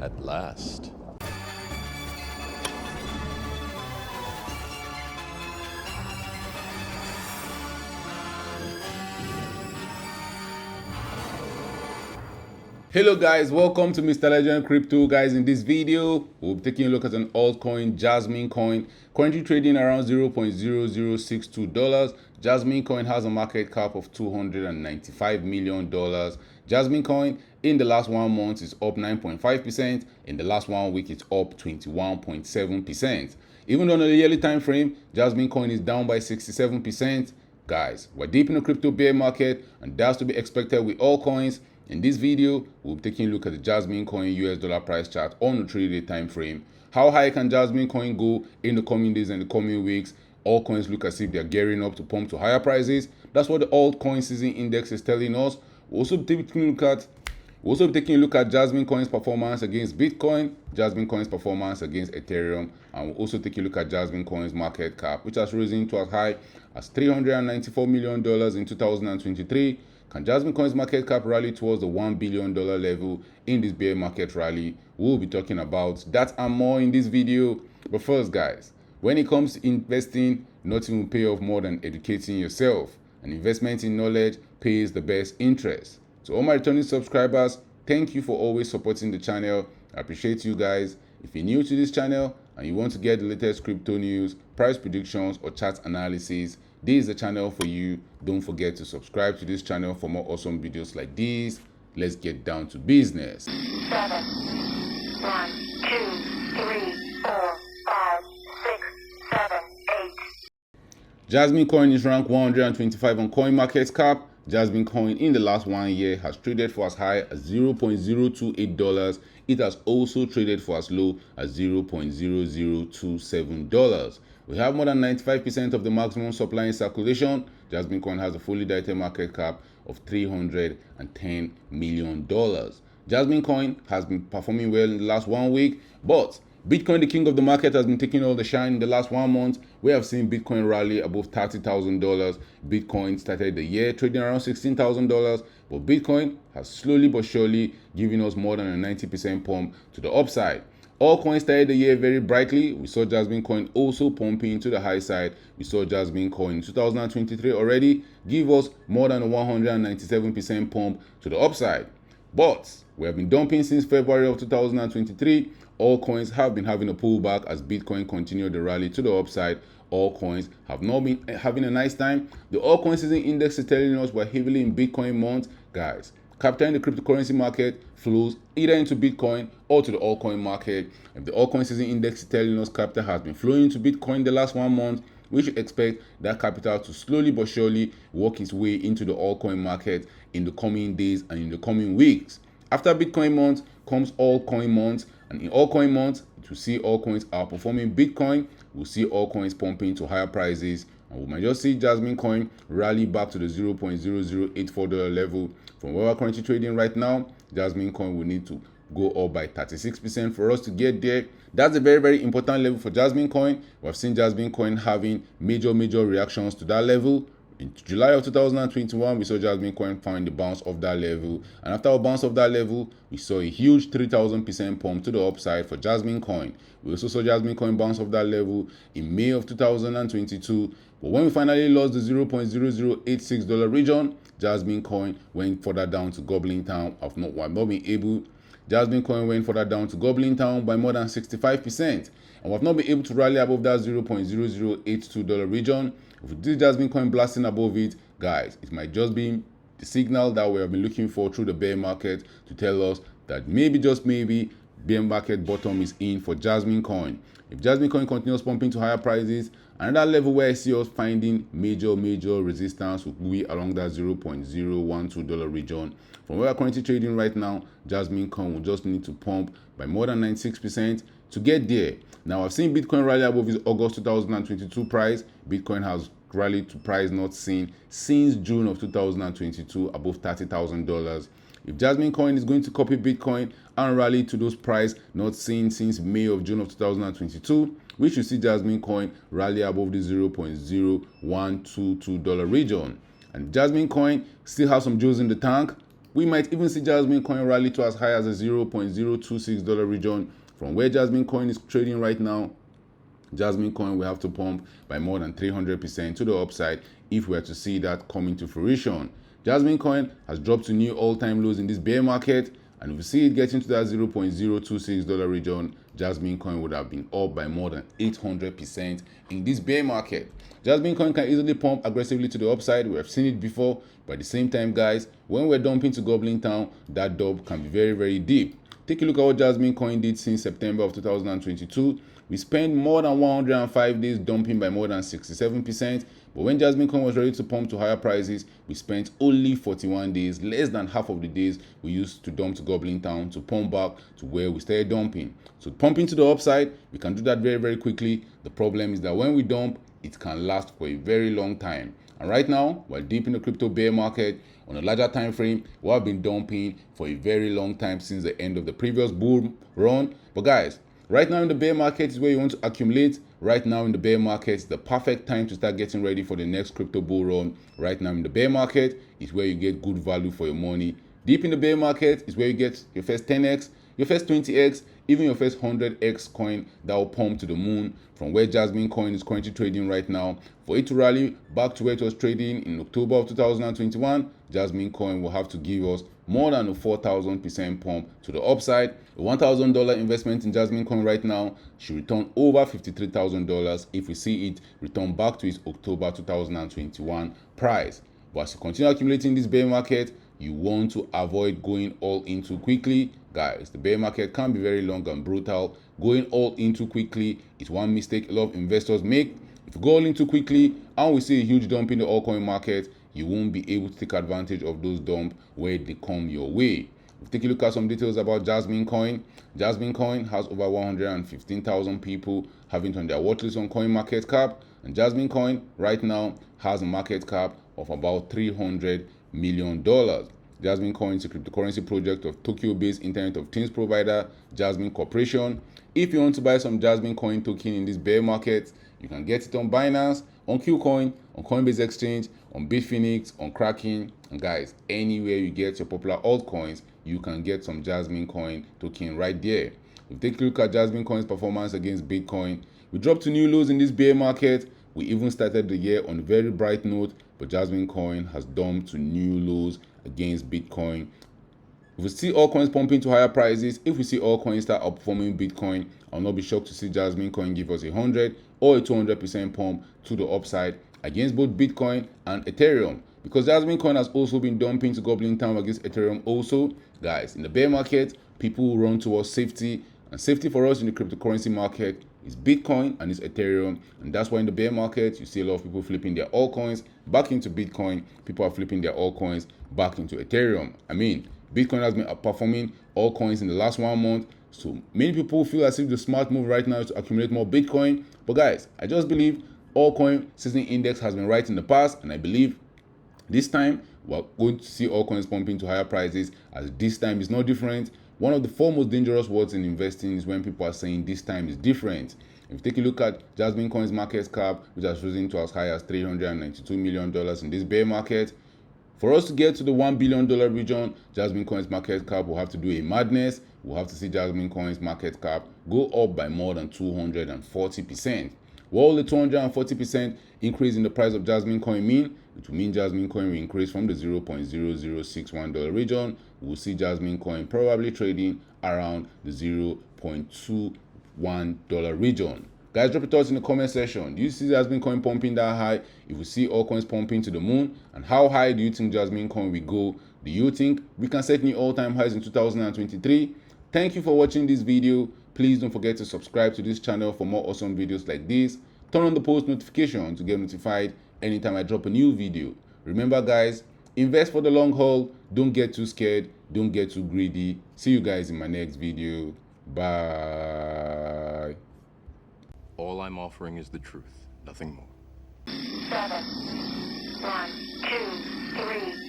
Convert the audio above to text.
at last. Hello guys, welcome to Mr. Legend Crypto. Guys, in this video we'll be taking a look at an altcoin, JasmyCoin, currently trading around $0.0062. JasmyCoin has a market cap of $295 million. JasmyCoin in the last 1 month is up 9.5%. In the last 1 week it's up 21.7%. Even on a yearly time frame, JasmyCoin is down by 67%. Guys, we're deep in the crypto bear market, and that's to be expected with all coins. In this video, we'll be taking a look at the JasmyCoin US dollar price chart on the 3-day time frame. How high can JasmyCoin go in the coming days and the coming weeks? All coins look as if they're gearing up to pump to higher prices. That's what the altcoin season index is telling us. We'll also be taking a look at JasmyCoin's performance against Bitcoin, JasmyCoin's performance against Ethereum, and we'll also take a look at JasmyCoin's market cap, which has risen to as high as $394 million in 2023. Can JasmyCoin's market cap rally towards the $1 billion level in this bear market rally? We'll be talking about that and more in this video. But first, guys, when it comes to investing, nothing will pay off more than educating yourself. An investment in knowledge pays the best interest. To all my returning subscribers, thank you for always supporting the channel. I appreciate you guys. If you're new to this channel and you want to get the latest crypto news, price predictions, or chart analysis, this is the channel for you. Don't forget to subscribe to this channel for more awesome videos like these. Let's get down to business. 7, 1, 2, 3, 4, 5, 6, 7, 8. JasmyCoin is ranked 125 on CoinMarketCap. JasmyCoin in the last 1 year has traded for as high as $0.028. It has also traded for as low as $0.0027. We have more than 95% of the maximum supply in circulation. JasmyCoin has a fully diluted market cap of $310 million. JasmyCoin has been performing well in the last 1 week, but Bitcoin, the king of the market, has been taking all the shine in the last 1 month. We have seen Bitcoin rally above $30,000. Bitcoin started the year trading around $16,000, but Bitcoin has slowly but surely given us more than a 90% pump to the upside. All coins started the year very brightly. We saw JasmyCoin also pumping to the high side. We saw JasmyCoin in 2023 already give us more than a 197% pump to the upside. But we have been dumping since February of 2023. All coins have been having a pullback as Bitcoin continued the rally to the upside. All coins have not been having a nice time. The all coin season index is telling us we're heavily in Bitcoin month. Guys, capital in the cryptocurrency market flows either into Bitcoin or to the altcoin market. If the altcoin season index is telling us capital has been flowing into Bitcoin the last 1 month, we should expect that capital to slowly but surely work its way into the altcoin market in the coming days and in the coming weeks. After Bitcoin month comes altcoin month, and in altcoin month, to see altcoins outperforming Bitcoin, we'll see altcoins pumping to higher prices, and we might just see JasmyCoin rally back to the $0.0084 level. From where we're currently trading right now, JasmyCoin will need to go up by 36% for us to get there. That's a very, very important level for JasmyCoin. We've seen JasmyCoin having major reactions to that level. In July of 2021, we saw JasmyCoin find the bounce of that level. And after a bounce of that level, we saw a huge 3,000% pump to the upside for JasmyCoin. We also saw JasmyCoin bounce off that level in May of 2022. But when we finally lost the $0.0086 region, JasmyCoin went further down to Goblin Town. JasmyCoin went further down to Goblin Town by more than 65%. And we have not been able to rally above that $0.0082 region. If we do JasmyCoin blasting above it, guys, it might just be the signal that we have been looking for through the bear market to tell us that maybe, just maybe, bear market bottom is in for JasmyCoin. If JasmyCoin continues pumping to higher prices, another level where I see us finding major resistance will be along that $0.012 region. From where we're currently trading right now, JasmyCoin will just need to pump by more than 96% to get there. Now, I've seen Bitcoin rally above its August 2022 price. Bitcoin has rallied to price not seen since June of 2022, above $30,000. If JasmyCoin is going to copy Bitcoin and rally to those price not seen since May of June of 2022, we should see JasmyCoin rally above the $0.0122 region. And JasmyCoin still has some juice in the tank. We might even see JasmyCoin rally to as high as a $0.026 region from where JasmyCoin is trading right now. JasmyCoin will have to pump by more than 300% to the upside if we are to see that coming to fruition. JasmyCoin has dropped to new all-time lows in this bear market, and if we see it getting to that $0.026 region, JasmyCoin would have been up by more than 800% in this bear market. JasmyCoin can easily pump aggressively to the upside. We have seen it before, but at the same time, guys, when we're dumping to Goblin Town, that dump can be very, very deep. Take a look at what JasmyCoin did since September of 2022. We spent more than 105 days dumping by more than 67%, but when JasmyCoin was ready to pump to higher prices, we spent only 41 days, less than half of the days we used to dump to Goblin Town, to pump back to where we started dumping. So pumping to the upside, we can do that very, very quickly. The problem is that when we dump, it can last for a very long time. And right now, we're deep in the crypto bear market. On a larger time frame, we have been dumping for a very long time since the end of the previous bull run. But guys, right now in the bear market is where you want to accumulate. Right now in the bear market is the perfect time to start getting ready for the next crypto bull run. Right now in the bear market is where you get good value for your money. Deep in the bear market is where you get your first 10x, your first 20x, even your first 100x coin that will pump to the moon from where JasmyCoin is currently trading right now. For it to rally back to where it was trading in October of 2021, JasmyCoin will have to give us more than a 4,000% pump to the upside. A $1,000 investment in JasmyCoin right now should return over $53,000 if we see it return back to its October 2021 price. But as you continue accumulating this bear market, you want to avoid going all in too quickly. Guys, the bear market can be very long and brutal. Going all in too quickly is one mistake a lot of investors make. If you go all in too quickly and we see a huge dump in the altcoin market, you won't be able to take advantage of those dumps where they come your way. If you take a look at some details about JasmyCoin, JasmyCoin has over 115,000 people having it on their watchlist on CoinMarketCap, and JasmyCoin right now has a market cap of about $300 million. JasmyCoin is a cryptocurrency project of Tokyo-based Internet of Things provider Jasmy Corporation. If you want to buy some JasmyCoin token in this bear market, you can get it on Binance, on KuCoin, on Coinbase Exchange, on Bitfinex, on Kraken, and guys, anywhere you get your popular altcoins, you can get some JasmyCoin token right there. If you take a look at JasmyCoin's performance against Bitcoin, we dropped to new lows in this bear market. We even started the year on a very bright note, but JasmyCoin has dumped to new lows against Bitcoin. If we see altcoins pumping to higher prices, if we see altcoins start outperforming Bitcoin, I'll not be shocked to see JasmyCoin give us a 100 or a 200% pump to the upside against both Bitcoin and Ethereum. Because JasmyCoin has also been dumping to Goblin Town against Ethereum also. Guys, in the bear market, people will run towards safety, and safety for us in the cryptocurrency market is Bitcoin and it's Ethereum, and that's why in the bear market you see a lot of people flipping their altcoins back into Bitcoin. People are flipping their altcoins back into Ethereum. I mean, Bitcoin has been outperforming altcoins in the last 1 month, so many people feel as if the smart move right now is to accumulate more Bitcoin. But guys, I just believe altcoin seasoning index has been right in the past, and I believe this time we're going to see altcoins pumping to higher prices, as this time is no different. One of the four most dangerous words in investing is when people are saying this time is different. If you take a look at JasmyCoin's market cap, which has risen to as high as $392 million in this bear market, for us to get to the $1 billion region, JasmyCoin's market cap will have to do a madness. We'll have to see JasmyCoin's market cap go up by more than 240%. What will the 240% increase in the price of JasmyCoin mean? It will mean JasmyCoin will increase from the $0.0061 region. We'll see JasmyCoin probably trading around the $0.21 region. Guys, drop your thoughts in the comment section. Do you see JasmyCoin pumping that high? If we see altcoins pumping to the moon, and how high do you think JasmyCoin will go? Do you think we can set new all-time highs in 2023? Thank you for watching this video. Please don't forget to subscribe to this channel for more awesome videos like this. Turn on the post notification to get notified anytime I drop a new video. Remember guys, invest for the long haul. Don't get too scared. Don't get too greedy. See you guys in my next video. Bye. All I'm offering is the truth, nothing more. 7, 1, 2, 3.